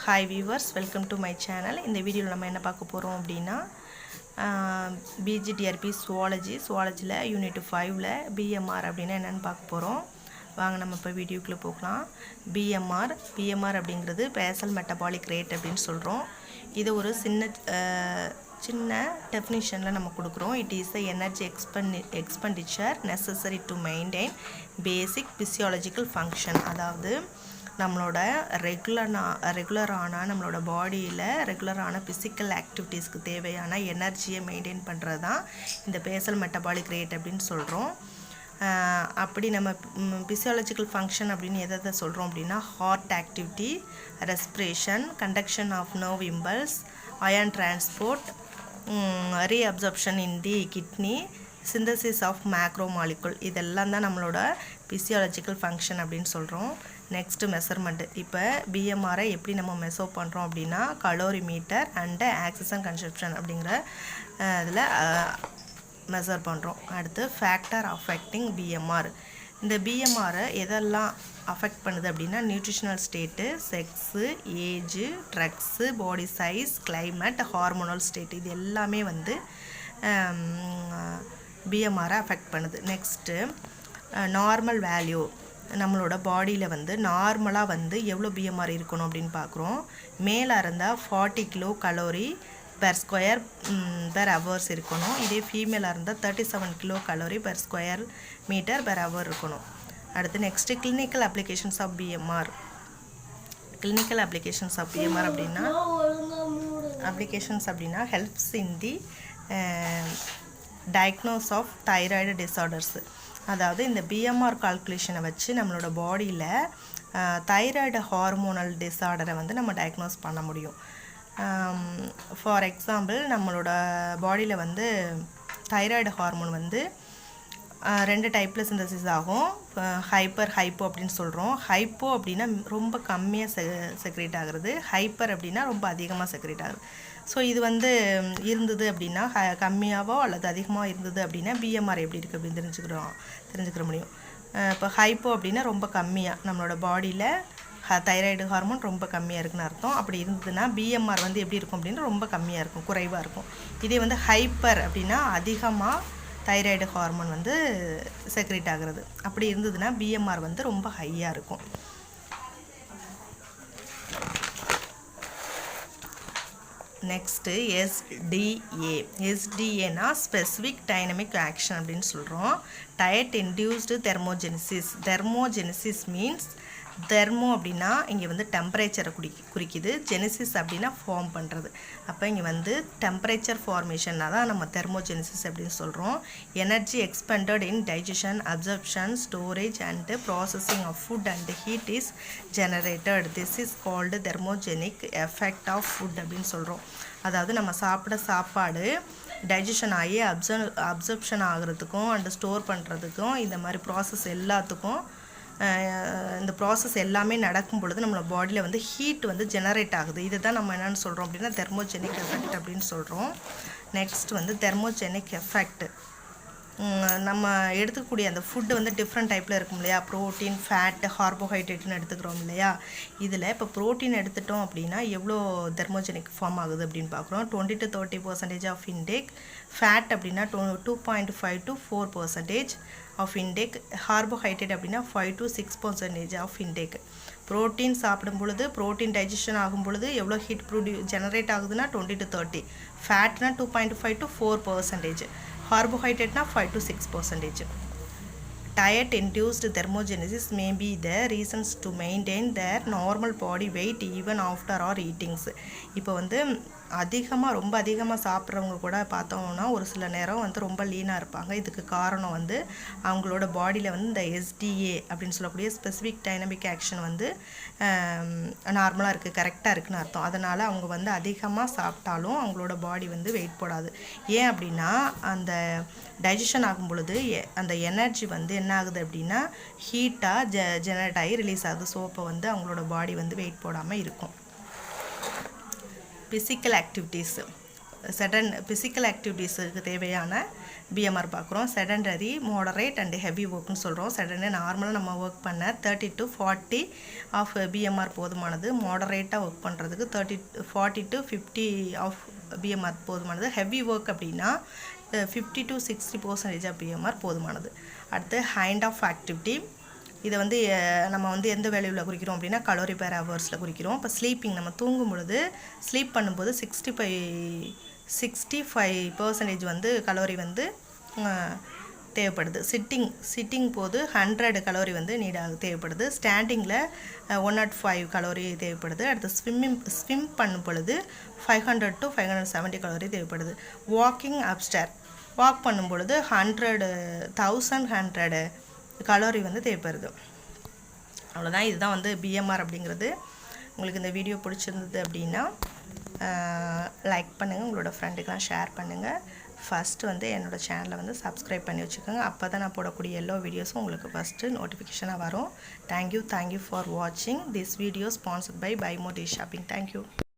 Hi viewers, welcome to my channel. இந்த வீடியோவில் நம்ம என்ன பார்க்க போகிறோம் அப்படின்னா BGTRP சுவாலஜியில் யூனிட் 5ல் BMR அப்படின்னா என்னென்னு பார்க்க போகிறோம். வாங்க நம்ம இப்போ வீடியோக்குள்ளே போகலாம். BMR அப்படிங்கிறது பேசல் மெட்டபாலிக் ரேட் அப்படின்னு சொல்கிறோம். இது ஒரு சின்ன டெஃபினிஷனில் நம்ம கொடுக்குறோம். It is the energy expenditure necessary to maintain basic physiological function. அதாவது நம்மளோட ரெகுலரான நம்மளோட பாடியில் ரெகுலரான ஃபிசிக்கல் ஆக்டிவிட்டீஸ்க்கு தேவையான எனர்ஜியை மெயின்டைன் பண்ணுறது தான் இந்த பேசல் மெட்டபாலிக் ரேட் அப்படின்னு சொல்கிறோம். அப்படி நம்ம ஃபிசியாலஜிக்கல் ஃபங்க்ஷன் அப்படின்னு எதை சொல்கிறோம் அப்படின்னா heart activity, respiration, conduction of nerve impulse, ion transport, reabsorption in the kidney, synthesis of macro molecule, இதெல்லாம் தான் நம்மளோட ஃபிசியாலஜிக்கல் ஃபங்க்ஷன் அப்படின்னு சொல்கிறோம். Next measurement. இப்போ பிஎம்ஆரை எப்படி நம்ம மெஷர் பண்ணுறோம் அப்படின்னா கலோரிமீட்டர் அண்டு ஆக்சிஜன் கன்சப்ஷன் அப்படிங்கிற இதில் மெஷர் பண்ணுறோம். அடுத்து ஃபேக்டர் அஃபெக்டிங் பிஎம்ஆர். இந்த பிஎம்ஆரை எதெல்லாம் அஃபெக்ட் பண்ணுது அப்படின்னா nutritional state, sex, age, drugs, பாடி சைஸ், கிளைமேட், ஹார்மோனல் ஸ்டேட், இது எல்லாமே வந்து பிஎம்ஆரை அஃபெக்ட் பண்ணுது. Next normal value. நம்மளோட பாடியில் வந்து நார்மலாக வந்து எவ்வளோ பிஎம்ஆர் இருக்கணும் அப்படின்னு பார்க்குறோம். மேலே இருந்தால் 40 kilo calorie per square per hours இருக்கணும். இதே ஃபீமேலாக இருந்தால் 37 kilo calorie per square metre per hour இருக்கணும். அடுத்து next clinical applications of BMR. Clinical applications of BMR அப்படின்னா helps in the diagnose of thyroid disorders. அதாவது இந்த பிஎம்ஆர் கால்குலேஷனை வச்சு நம்மளோட பாடியில் தைராய்டு ஹார்மோனல் டிஸார்டரை வந்து நம்ம டயக்னோஸ் பண்ண முடியும். ஃபார் எக்ஸாம்பிள் நம்மளோட பாடியில் வந்து தைராய்டு ஹார்மோன் வந்து 2 டைப்பில் சிந்தசிஸ் ஆகும். ஹைப்போ அப்படின்னு சொல்கிறோம். ஹைப்போ அப்படின்னா ரொம்ப கம்மியாக செக்ரேட் ஆகுறது, ஹைப்பர் அப்படின்னா ரொம்ப அதிகமாக செக்ரேட் ஆகுது. ஸோ இது வந்து இருந்தது அப்படின்னா கம்மியாகவோ அல்லது அதிகமாக இருந்தது அப்படின்னா பிஎம்ஆர் எப்படி இருக்குது அப்படின்னு தெரிஞ்சுக்கிற முடியும். இப்போ ஹைப்போ அப்படின்னா ரொம்ப கம்மியாக நம்மளோட பாடியில் தைராய்டு ஹார்மோன் ரொம்ப கம்மியாக இருக்குன்னு அர்த்தம். அப்படி இருந்ததுன்னா பிஎம்ஆர் வந்து எப்படி இருக்கும் அப்படின்னா ரொம்ப கம்மியாக இருக்கும், குறைவாக இருக்கும். இதே வந்து ஹைப்பர் அப்படின்னா அதிகமாக தைராய்டு ஹார்மோன் வந்து செக்ரேட் ஆகிறது. அப்படி இருந்ததுன்னா பிஎம்ஆர் வந்து ரொம்ப ஹையாக இருக்கும். நெக்ஸ்ட்டு எஸ்டிஏனா ஸ்பெசிஃபிக் டைனமிக் ஆக்ஷன் அப்படின்னு சொல்கிறோம். Diet induced thermogenesis means thermo அப்படின்னா இங்கே வந்து டெம்பரேச்சரை குறிக்குது, ஜெனிசிஸ் அப்படின்னா ஃபார்ம் பண்ணுறது. அப்போ இங்கே வந்து டெம்பரேச்சர் ஃபார்மேஷன்னாக தான் நம்ம தெர்மோஜெனிசிஸ் அப்படின்னு சொல்கிறோம். Energy expended in digestion, absorption, storage and processing of food and heat is generated. This is called thermogenic effect of food அப்படின்னு சொல்கிறோம். அதாவது நம்ம சாப்பாடு டைஜஷன் ஆகி அப்சர்ப்ஷன் ஆகிறதுக்கும் அண்டு ஸ்டோர் பண்ணுறதுக்கும் இந்த மாதிரி ப்ராசஸ் எல்லாத்துக்கும் இந்த ப்ராசஸ் எல்லாமே நடக்கும் பொழுது நம்மளோட பாடியில் வந்து ஹீட் வந்து ஜெனரேட் ஆகுது. இதை தான் நம்ம என்னென்னு சொல்கிறோம் அப்படின்னா தெர்மோஜெனிக் எஃபெக்ட் அப்படின்னு சொல்கிறோம். நெக்ஸ்ட் வந்து தெர்மோஜெனிக் எஃபெக்ட். நம்ம எடுத்துக்கக்கூடிய அந்த ஃபுட்டு வந்து டிஃப்ரெண்ட் டைப்பில் இருக்கும் இல்லையா, ப்ரோட்டீன், ஃபேட், கார்போஹைட்ரேட்னு எடுத்துக்கிறோம் இல்லையா. இதில் இப்போ ப்ரோட்டீன் எடுத்துட்டோம் அப்படின்னா எவ்வளோ தெர்மோஜெனிக் ஃபார்ம் ஆகுது அப்படின்னு பார்க்குறோம். 20 to 30% ஆஃப் இன்டேக். ஃபேட் அப்படின்னா 2.5 to 4% ஆஃப் இன்டேக். கார்போஹைட்ரேட் அப்படின்னா 5 to 6% ஆஃப் இன்டேக். ப்ரோட்டீன் சாப்பிடும் பொழுது ப்ரோட்டீன் டைஜஷன் ஆகும் பொழுது எவ்வளோ ஹீட் ஜெனரேட் ஆகுதுன்னா 20 to 30. ஃபேட்னா 2.5 to 4%. கார்போஹைட்ரேட்னா 5 to 6%. Diet induced thermogenesis may be the reasons to maintain their normal body weight even after or eatings. இப்போ வந்து ரொம்ப அதிகமாக சாப்பிட்றவங்க கூட பார்த்தோம்னா ஒரு சில நேரம் வந்து ரொம்ப லீனாக இருப்பாங்க. இதுக்கு காரணம் வந்து அவங்களோட பாடியில் வந்து இந்த எஸ்டிஏ அப்படின்னு சொல்லக்கூடிய ஸ்பெசிஃபிக் டைனமிக் ஆக்ஷன் வந்து நார்மலாக இருக்குது, கரெக்டாக இருக்குதுன்னு அர்த்தம். அதனால் அவங்க வந்து அதிகமாக சாப்பிட்டாலும் அவங்களோட பாடி வந்து வெயிட் போடாது. ஏன் அப்படின்னா அந்த டைஜஷன் ஆகும் பொழுது அந்த எனர்ஜி வந்து என்ன ஆகுது அப்படின்னா ஹீட்டாக ஜெனரேட் ஆகி ரிலீஸ் ஆகுது. ஸோ அப்போ வந்து அவங்களோட பாடி வந்து வெயிட் போடாமல் இருக்கும். Physical activities. ஃபிசிக்கல் ஆக்டிவிட்டீஸுக்கு தேவையான பிஎம்ஆர் பார்க்குறோம். செடண்டரி, மாடரேட் அண்ட் ஹெவி ஒர்க்னு சொல்கிறோம். செடண்டரி நார்மலாக நம்ம ஒர்க் பண்ண 30 to 40 ஆஃப் பிஎம்ஆர் போதுமானது. மாடரேட்டாக ஒர்க் பண்ணுறதுக்கு 40 to 50 ஆஃப் பிஎம்ஆர் போதுமானது. ஹெவி ஒர்க் அப்படின்னா 50 to 60% ஆஃப் பிஎம்ஆர் போதுமானது. அடுத்து ஹைண்ட் ஆஃப் ஆக்டிவிட்டி, இதை வந்து நம்ம வந்து எந்த வேல்யூவில் குறிக்கிறோம் அப்படின்னா கலோரி பேர் ஹவர்ஸில் குறிக்கிறோம். இப்போ ஸ்லீப்பிங், நம்ம தூங்கும் பொழுது ஸ்லீப் பண்ணும்போது 65% வந்து கலோரி வந்து தேவைப்படுது. சிட்டிங் போது 100 கலோரி வந்து தேவைப்படுது. ஸ்டாண்டிங்கில் 105 கலோரி தேவைப்படுது. அடுத்து ஸ்விம் பண்ணும் பொழுது 500 to 570 கலோரி தேவைப்படுது. வாக் பண்ணும் பொழுது 1100 கலோரி வந்து தேவைப்படுது. அவ்வளோதான். இதுதான் வந்து பிஎம்ஆர் அப்படிங்கிறது. உங்களுக்கு இந்த வீடியோ பிடிச்சிருந்தது அப்படின்னா லைக் பண்ணுங்கள், உங்களோட ஃப்ரெண்டுக்கெலாம் ஷேர் பண்ணுங்கள். ஃபஸ்ட்டு வந்து என்னோடய சேனலை வந்து சப்ஸ்கிரைப் பண்ணி வச்சுக்கோங்க. அப்போ தான் நான் போடக்கூடிய எல்லா வீடியோஸும் உங்களுக்கு ஃபஸ்ட்டு நோட்டிஃபிகேஷனாக வரும். தேங்க்யூ ஃபார் வாட்சிங் this video sponsored by more shopping. Thank you.